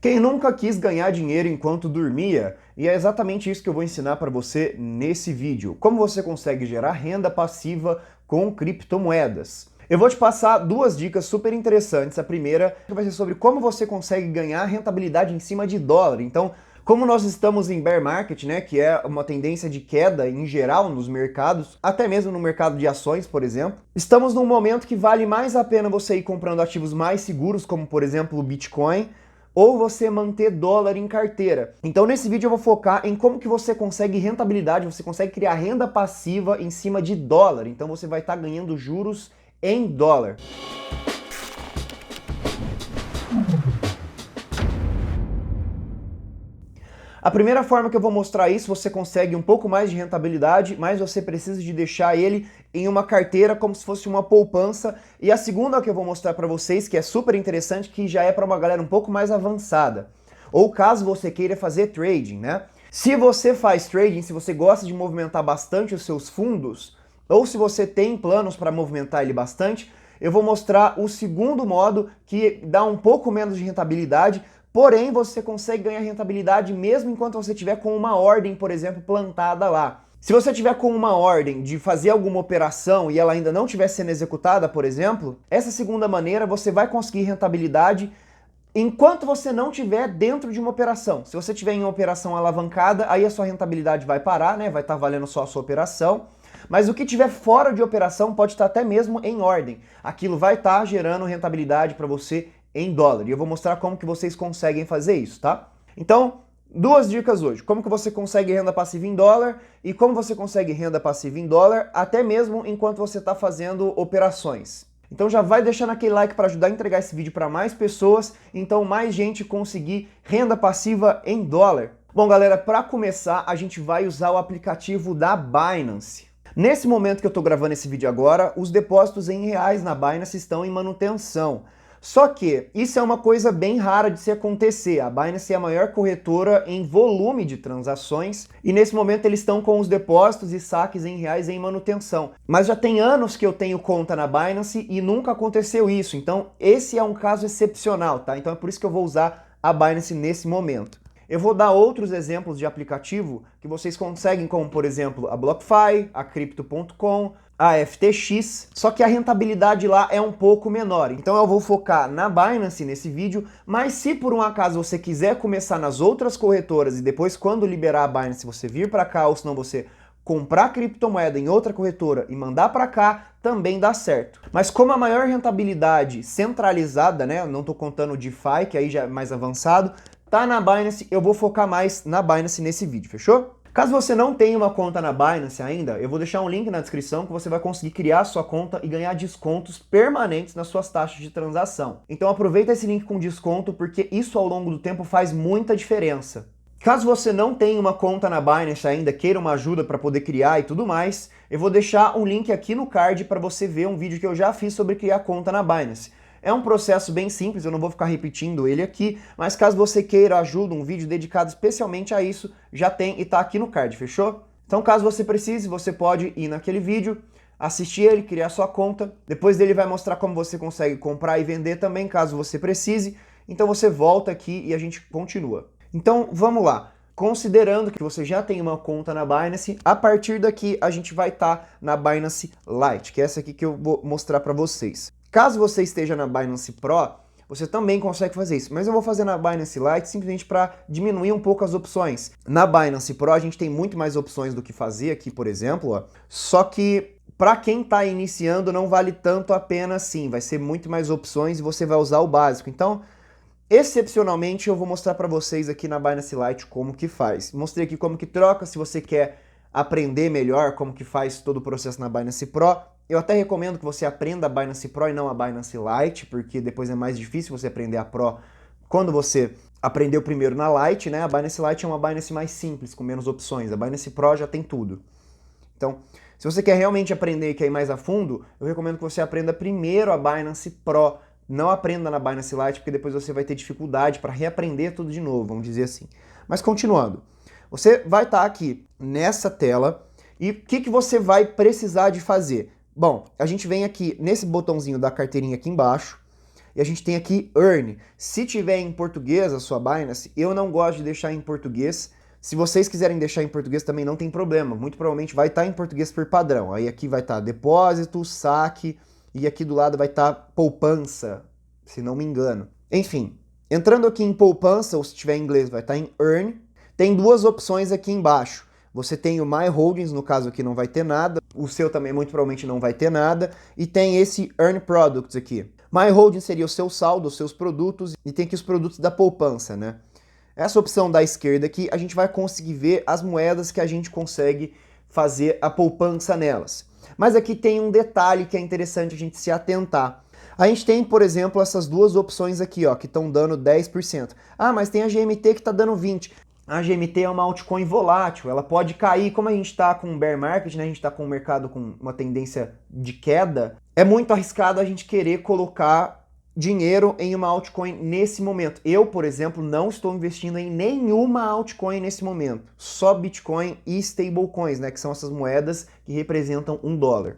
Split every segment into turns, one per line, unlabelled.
Quem nunca quis ganhar dinheiro enquanto dormia? E é exatamente isso que eu vou ensinar para você nesse vídeo. Como você consegue gerar renda passiva com criptomoedas. Eu vou te passar duas dicas super interessantes. A primeira vai ser sobre como você consegue ganhar rentabilidade em cima de dólar. Então, como nós estamos em bear market, né, que é uma tendência de queda em geral nos mercados, até mesmo no mercado de ações, por exemplo, estamos num momento que vale mais a pena você ir comprando ativos mais seguros, como por exemplo o Bitcoin, ou você manter dólar em carteira. Então nesse vídeo eu vou focar em como que você consegue rentabilidade, você consegue criar renda passiva em cima de dólar. Então você vai estar ganhando juros em dólar. A primeira forma que eu vou mostrar isso, você consegue um pouco mais de rentabilidade, mas você precisa de deixar ele em uma carteira como se fosse uma poupança. E a segunda que eu vou mostrar para vocês, que é super interessante, que já é para uma galera um pouco mais avançada. Ou caso você queira fazer trading, né? Se você faz trading, se você gosta de movimentar bastante os seus fundos, ou se você tem planos para movimentar ele bastante, eu vou mostrar o segundo modo que dá um pouco menos de rentabilidade, porém você consegue ganhar rentabilidade mesmo enquanto você estiver com uma ordem, por exemplo, plantada lá. Se você tiver com uma ordem de fazer alguma operação e ela ainda não estiver sendo executada, por exemplo, essa segunda maneira você vai conseguir rentabilidade enquanto você não estiver dentro de uma operação. Se você estiver em uma operação alavancada, aí a sua rentabilidade vai parar, né? Vai estar valendo só a sua operação. Mas o que estiver fora de operação pode estar até mesmo em ordem. Aquilo vai estar gerando rentabilidade para você em dólar. E eu vou mostrar como que vocês conseguem fazer isso, tá? Então, duas dicas hoje. Como que você consegue renda passiva em dólar e como você consegue renda passiva em dólar até mesmo enquanto você está fazendo operações. Então já vai deixando aquele like para ajudar a entregar esse vídeo para mais pessoas, então mais gente conseguir renda passiva em dólar. Bom, galera, para começar, a gente vai usar o aplicativo da Binance. Nesse momento que eu estou gravando esse vídeo agora, os depósitos em reais na Binance estão em manutenção. Só que isso é uma coisa bem rara de se acontecer. A Binance é a maior corretora em volume de transações e nesse momento eles estão com os depósitos e saques em reais em manutenção. Mas já tem anos que eu tenho conta na Binance e nunca aconteceu isso. Então esse é um caso excepcional, tá? Então é por isso que eu vou usar a Binance nesse momento. Eu vou dar outros exemplos de aplicativo que vocês conseguem, como por exemplo a BlockFi, a Crypto.com, a FTX, só que a rentabilidade lá é um pouco menor. Então eu vou focar na Binance nesse vídeo, mas se por um acaso você quiser começar nas outras corretoras e depois quando liberar a Binance você vir para cá, ou senão você comprar criptomoeda em outra corretora e mandar para cá, também dá certo. Mas como a maior rentabilidade centralizada, né, eu não estou contando o DeFi, que aí já é mais avançado, tá na Binance, eu vou focar mais na Binance nesse vídeo, fechou? Caso você não tenha uma conta na Binance ainda, eu vou deixar um link na descrição que você vai conseguir criar sua conta e ganhar descontos permanentes nas suas taxas de transação. Então aproveita esse link com desconto porque isso ao longo do tempo faz muita diferença. Caso você não tenha uma conta na Binance ainda, queira uma ajuda para poder criar e tudo mais, eu vou deixar um link aqui no card para você ver um vídeo que eu já fiz sobre criar conta na Binance. É um processo bem simples, eu não vou ficar repetindo ele aqui, mas caso você queira ajuda, um vídeo dedicado especialmente a isso, já tem e tá aqui no card, fechou? Então caso você precise, você pode ir naquele vídeo, assistir ele, criar sua conta, depois dele vai mostrar como você consegue comprar e vender também, caso você precise, então você volta aqui e a gente continua. Então vamos lá. Considerando que você já tem uma conta na Binance, a partir daqui a gente vai estar na Binance Lite, que é essa aqui que eu vou mostrar para vocês. Caso você esteja na Binance Pro, você também consegue fazer isso, mas eu vou fazer na Binance Lite simplesmente para diminuir um pouco as opções. Na Binance Pro a gente tem muito mais opções do que fazer aqui, por exemplo, ó. Só que para quem está iniciando não vale tanto a pena assim, vai ser muito mais opções e você vai usar o básico. Então, excepcionalmente eu vou mostrar para vocês aqui na Binance Lite como que faz. Mostrei aqui como que troca, se você quer aprender melhor como que faz todo o processo na Binance Pro. Eu até recomendo que você aprenda a Binance Pro e não a Binance Lite, porque depois é mais difícil você aprender a Pro quando você aprendeu primeiro na Lite, né? A Binance Lite é uma Binance mais simples, com menos opções. A Binance Pro já tem tudo. Então, se você quer realmente aprender e quer ir mais a fundo, eu recomendo que você aprenda primeiro a Binance Pro. Não aprenda na Binance Lite, porque depois você vai ter dificuldade para reaprender tudo de novo, vamos dizer assim. Mas continuando, você vai estar aqui nessa tela e o que você vai precisar de fazer? Bom, a gente vem aqui nesse botãozinho da carteirinha aqui embaixo e a gente tem aqui Earn. Se tiver em português a sua Binance, eu não gosto de deixar em português. Se vocês quiserem deixar em português também não tem problema, muito provavelmente vai estar em português por padrão. Aí aqui vai estar depósito, saque, e aqui do lado vai estar poupança, se não me engano. Enfim, entrando aqui em poupança, ou se tiver em inglês vai estar em Earn, tem duas opções aqui embaixo. Você tem o My Holdings, no caso aqui não vai ter nada, o seu também muito provavelmente não vai ter nada, e tem esse Earn Products aqui. My Holdings seria o seu saldo, os seus produtos, e tem aqui os produtos da poupança, né? Essa opção da esquerda aqui, a gente vai conseguir ver as moedas que a gente consegue fazer a poupança nelas. Mas aqui tem um detalhe que é interessante a gente se atentar. A gente tem, por exemplo, essas duas opções aqui, ó, que estão dando 10%. Ah, mas tem a GMT que está dando 20%. A GMT é uma altcoin volátil, ela pode cair, como a gente está com um bear market, né, a gente está com um mercado com uma tendência de queda, é muito arriscado a gente querer colocar dinheiro em uma altcoin nesse momento. Eu, por exemplo, não estou investindo em nenhuma altcoin nesse momento, só Bitcoin e stablecoins, né, que são essas moedas que representam $1.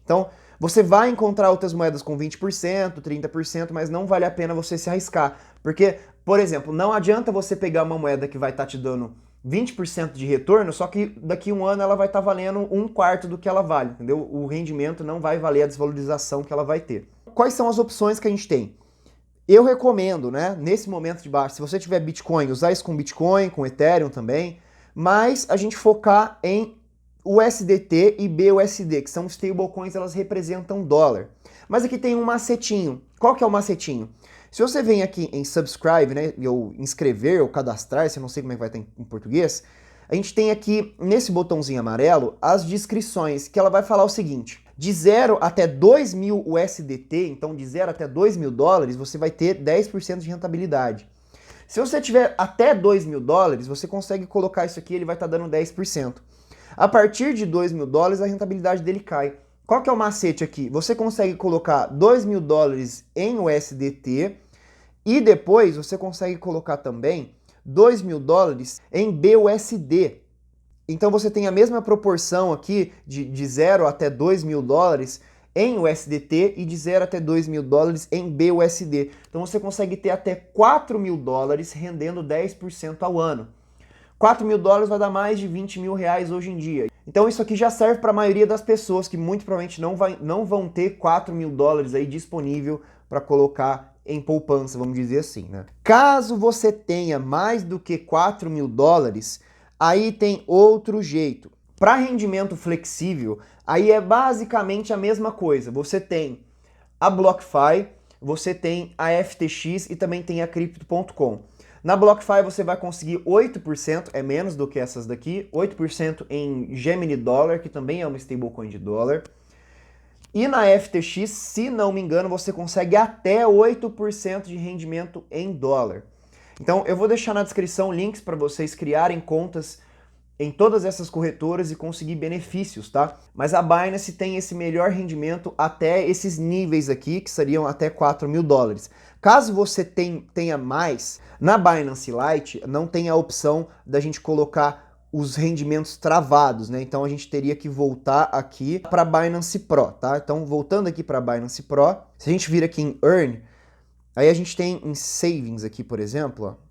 Então, você vai encontrar outras moedas com 20%, 30%, mas não vale a pena você se arriscar, porque, por exemplo, não adianta você pegar uma moeda que vai estar te dando 20% de retorno, só que daqui a um ano ela vai estar valendo 1/4 do que ela vale, entendeu? O rendimento não vai valer a desvalorização que ela vai ter. Quais são as opções que a gente tem? Eu recomendo, né, nesse momento de baixo, se você tiver Bitcoin, usar isso com Bitcoin, com Ethereum também, mas a gente focar em USDT e BUSD, que são stablecoins, elas representam dólar. Mas aqui tem um macetinho. Qual que é o macetinho? Se você vem aqui em subscribe, né, ou inscrever, ou cadastrar, se eu não sei como é que vai estar em português, a gente tem aqui, nesse botãozinho amarelo, as descrições, que ela vai falar o seguinte: de 0 até 2.000 USDT, então de 0 até $2.000, você vai ter 10% de rentabilidade. Se você tiver até $2.000, você consegue colocar isso aqui, ele vai estar dando 10%. A partir de $2.000, a rentabilidade dele cai. Qual que é o macete aqui? Você consegue colocar $2.000 em USDT e depois você consegue colocar também $2.000 em BUSD. Então você tem a mesma proporção aqui de 0 até $2.000 em USDT e de 0 até $2.000 em BUSD. Então você consegue ter até $4.000 rendendo 10% ao ano. $4.000 vai dar mais de R$20.000 hoje em dia. Então isso aqui já serve para a maioria das pessoas que muito provavelmente não vão ter $4.000 aí disponível para colocar em poupança, vamos dizer assim, né? Caso você tenha mais do que $4.000, aí tem outro jeito. Para rendimento flexível, aí é basicamente a mesma coisa. Você tem a BlockFi, você tem a FTX e também tem a Crypto.com. Na BlockFi você vai conseguir 8%, é menos do que essas daqui, 8% em Gemini Dollar, que também é uma stablecoin de dólar. E na FTX, se não me engano, você consegue até 8% de rendimento em dólar. Então eu vou deixar na descrição links para vocês criarem contas em todas essas corretoras e conseguir benefícios, tá? Mas a Binance tem esse melhor rendimento até esses níveis aqui, que seriam até $4.000. Caso você tenha mais, na Binance Lite não tem a opção da gente colocar os rendimentos travados, né? Então a gente teria que voltar aqui para Binance Pro, tá? Então voltando aqui para Binance Pro, se a gente vir aqui em Earn, aí a gente tem em Savings aqui, por exemplo, ó,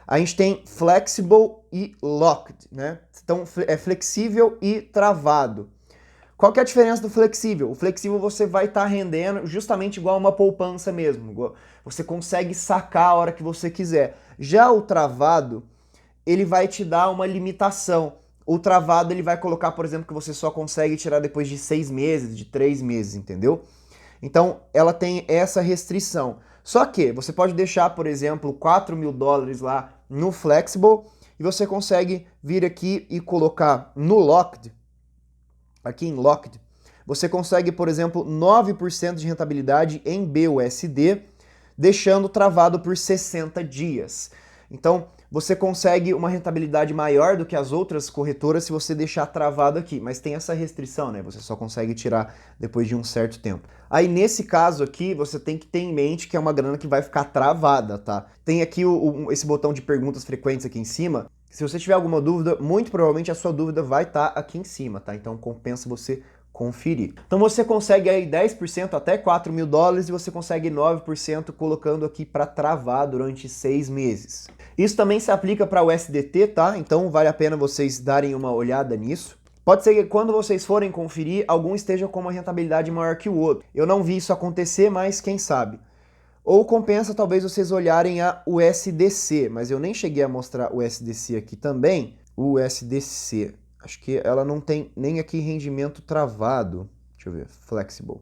a gente tem Flexible e Locked, né? Então é flexível e travado. Qual que é a diferença do flexível? O flexível você vai estar rendendo justamente igual uma poupança mesmo. Você consegue sacar a hora que você quiser. Já o travado, ele vai te dar uma limitação. O travado ele vai colocar, por exemplo, que você só consegue tirar depois de 6 meses, de 3 meses, entendeu? Então ela tem essa restrição. Só que você pode deixar, por exemplo, $4.000 lá no Flexible e você consegue vir aqui e colocar no Locked, aqui em Locked, você consegue, por exemplo, 9% de rentabilidade em BUSD, deixando travado por 60 dias. Então, você consegue uma rentabilidade maior do que as outras corretoras se você deixar travado aqui, mas tem essa restrição, né? Você só consegue tirar depois de um certo tempo. Aí, nesse caso aqui, você tem que ter em mente que é uma grana que vai ficar travada, tá? Tem aqui esse botão de perguntas frequentes aqui em cima. Se você tiver alguma dúvida, muito provavelmente a sua dúvida vai estar aqui em cima, tá? Então, compensa você conferir. Então você consegue aí 10% até 4 mil dólares e você consegue 9% colocando aqui para travar durante 6 meses. Isso também se aplica para o USDT, tá? Então vale a pena vocês darem uma olhada nisso. Pode ser que quando vocês forem conferir, algum esteja com uma rentabilidade maior que o outro. Eu não vi isso acontecer, mas quem sabe. Ou compensa talvez vocês olharem a USDC, mas eu nem cheguei a mostrar o USDC aqui também. O USDC, acho que ela não tem nem aqui rendimento travado. Deixa eu ver, flexible.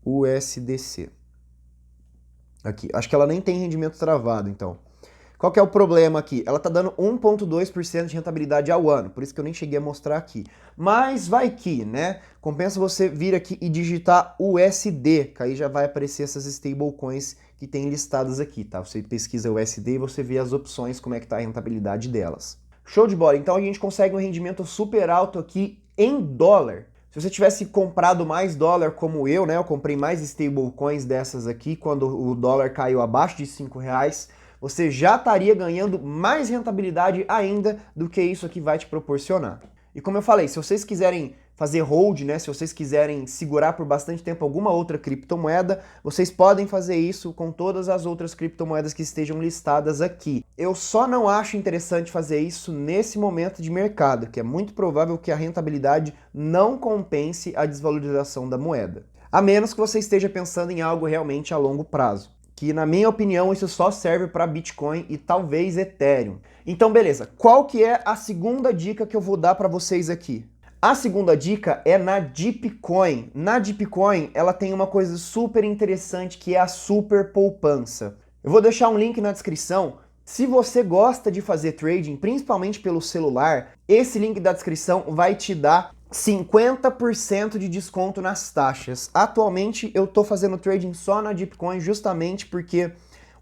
USDC. Aqui, acho que ela nem tem rendimento travado, então. Qual que é o problema aqui? Ela tá dando 1,2% de rentabilidade ao ano, por isso que eu nem cheguei a mostrar aqui. Mas vai que, né? Compensa você vir aqui e digitar USD, que aí já vai aparecer essas stablecoins que tem listadas aqui, tá? Você pesquisa USD e você vê as opções, como é que tá a rentabilidade delas. Show de bola! Então a gente consegue um rendimento super alto aqui em dólar. Se você tivesse comprado mais dólar como eu, né? Eu comprei mais stablecoins dessas aqui quando o dólar caiu abaixo de R$5, você já estaria ganhando mais rentabilidade ainda do que isso aqui vai te proporcionar. E como eu falei, se vocês quiserem fazer hold, né, se vocês quiserem segurar por bastante tempo alguma outra criptomoeda, vocês podem fazer isso com todas as outras criptomoedas que estejam listadas aqui. Eu só não acho interessante fazer isso nesse momento de mercado, que é muito provável que a rentabilidade não compense a desvalorização da moeda. A menos que você esteja pensando em algo realmente a longo prazo, que na minha opinião isso só serve para Bitcoin e talvez Ethereum. Então beleza, qual que é a segunda dica que eu vou dar para vocês aqui? A segunda dica é na Dipcoin. Na Dipcoin ela tem uma coisa super interessante que é a super poupança. Eu vou deixar um link na descrição. Se você gosta de fazer trading, principalmente pelo celular, esse link da descrição vai te dar 50% de desconto nas taxas. Atualmente eu tô fazendo trading só na Dipcoin justamente porque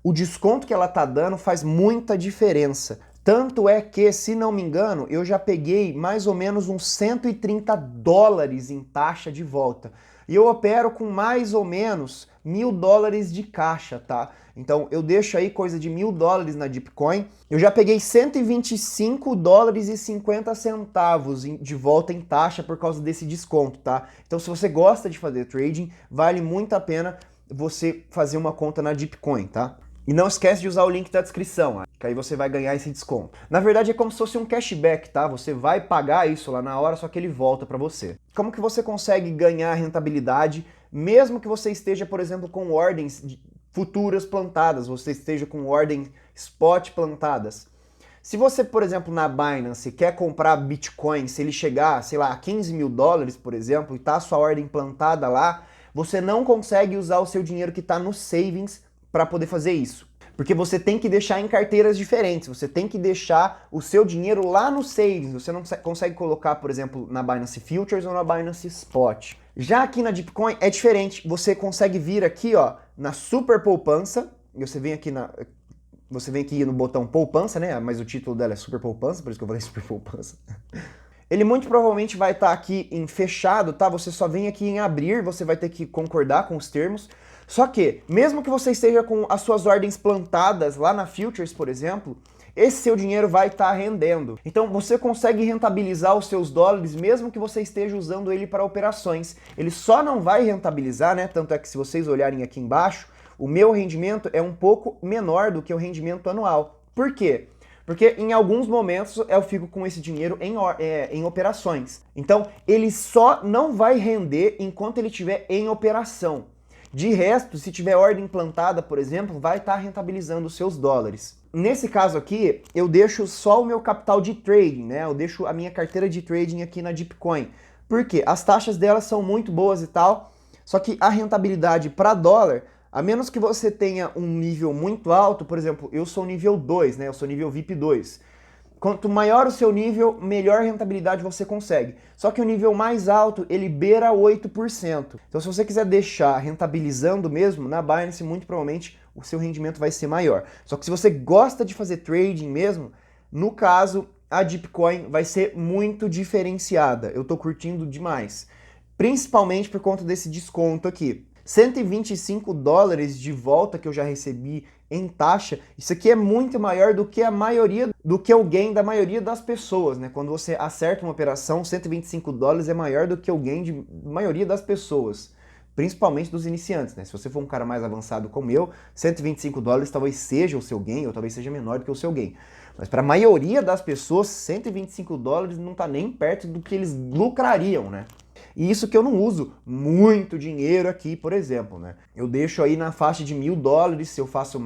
o desconto que ela tá dando faz muita diferença. Tanto é que, se não me engano, eu já peguei mais ou menos uns 130 dólares em taxa de volta. E eu opero com mais ou menos 1.000 dólares de caixa, tá? Então eu deixo aí coisa de 1.000 dólares na Dipcoin. Eu já peguei 125 dólares e 50 centavos de volta em taxa por causa desse desconto, tá? Então se você gosta de fazer trading, vale muito a pena você fazer uma conta na Dipcoin, tá? E não esquece de usar o link da descrição, que aí você vai ganhar esse desconto. Na verdade é como se fosse um cashback, tá? Você vai pagar isso lá na hora, só que ele volta para você. Como que você consegue ganhar rentabilidade, mesmo que você esteja, por exemplo, com ordens futuras plantadas, você esteja com ordens spot plantadas? Se você, por exemplo, na Binance quer comprar Bitcoin, se ele chegar, sei lá, a 15 mil dólares, por exemplo, e tá a sua ordem plantada lá, você não consegue usar o seu dinheiro que está no savings para poder fazer isso. Porque você tem que deixar em carteiras diferentes, você tem que deixar o seu dinheiro lá no savings, você não consegue colocar, por exemplo, na Binance Futures ou na Binance Spot. Já aqui na Dipcoin é diferente, você consegue vir aqui, ó, na super poupança, e você vem aqui no botão poupança, né, mas o título dela é super poupança, por isso que eu falei super poupança. Ele muito provavelmente vai estar aqui em fechado, tá? Você só vem aqui em abrir, você vai ter que concordar com os termos. Só que, mesmo que você esteja com as suas ordens plantadas lá na Futures, por exemplo, esse seu dinheiro vai estar rendendo. Então você consegue rentabilizar os seus dólares mesmo que você esteja usando ele para operações. Ele só não vai rentabilizar, né? Tanto é que se vocês olharem aqui embaixo, o meu rendimento é um pouco menor do que o rendimento anual. Por quê? Porque em alguns momentos eu fico com esse dinheiro em operações. Então ele só não vai render enquanto ele estiver em operação. De resto, se tiver ordem plantada, por exemplo, vai estar rentabilizando os seus dólares. Nesse caso aqui, eu deixo só o meu capital de trading, né? Eu deixo a minha carteira de trading aqui na Dipcoin. Por quê? As taxas delas são muito boas e tal, só que a rentabilidade para dólar, a menos que você tenha um nível muito alto, por exemplo, eu sou nível 2, né? Eu sou nível VIP 2. Quanto maior o seu nível, melhor rentabilidade você consegue. Só que o nível mais alto, ele beira 8%. Então se você quiser deixar rentabilizando mesmo, na Binance, muito provavelmente o seu rendimento vai ser maior. Só que se você gosta de fazer trading mesmo, no caso, a Dipcoin vai ser muito diferenciada. Eu tô curtindo demais. Principalmente por conta desse desconto aqui. $125 de volta que eu já recebi em taxa. Isso aqui é muito maior do que o gain da maioria das pessoas, né? Quando você acerta uma operação, $125 é maior do que o gain de maioria das pessoas, principalmente dos iniciantes, né? Se você for um cara mais avançado como eu, $125 talvez seja o seu gain, ou talvez seja menor do que o seu gain. Mas para a maioria das pessoas, $125 não está nem perto do que eles lucrariam, né? E isso que eu não uso muito dinheiro aqui, por exemplo, né? Eu deixo aí na faixa de $1.000, se eu faço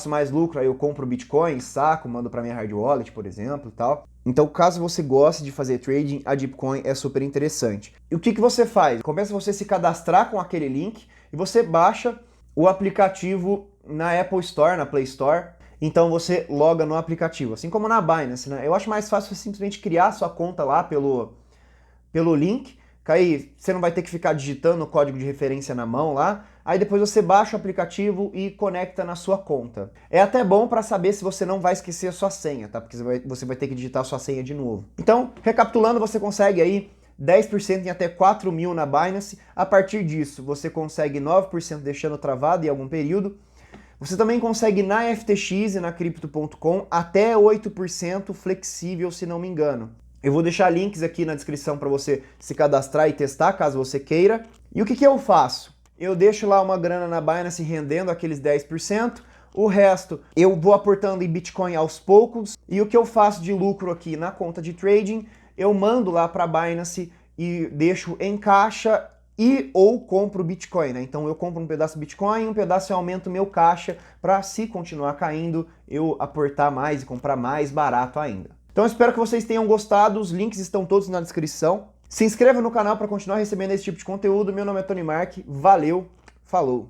mais lucro, aí eu compro Bitcoin, saco, mando para minha hard wallet, por exemplo, e tal. Então, caso você goste de fazer trading, a Deepcoin é super interessante. E o que você faz? Começa você se cadastrar com aquele link e você baixa o aplicativo na Apple Store, na Play Store. Então você loga no aplicativo, assim como na Binance, né? Eu acho mais fácil você simplesmente criar sua conta lá pelo link, que aí você não vai ter que ficar digitando o código de referência na mão lá, aí depois você baixa o aplicativo e conecta na sua conta. É até bom para saber se você não vai esquecer a sua senha, tá? Porque você vai ter que digitar a sua senha de novo. Então, recapitulando, você consegue aí 10% em até 4 mil na Binance. A partir disso, você consegue 9% deixando travado em algum período. Você também consegue na FTX e na Crypto.com até 8% flexível, se não me engano. Eu vou deixar links aqui na descrição para você se cadastrar e testar, caso você queira. E o que eu faço? Eu deixo lá uma grana na Binance rendendo aqueles 10%, o resto eu vou aportando em Bitcoin aos poucos, e o que eu faço de lucro aqui na conta de trading, eu mando lá para a Binance e deixo em caixa e ou compro Bitcoin, né? Então eu compro um pedaço de Bitcoin, um pedaço eu aumento o meu caixa para, se continuar caindo, eu aportar mais e comprar mais barato ainda. Então eu espero que vocês tenham gostado, os links estão todos na descrição. Se inscreva no canal para continuar recebendo esse tipo de conteúdo. Meu nome é Tony Mark, valeu, falou!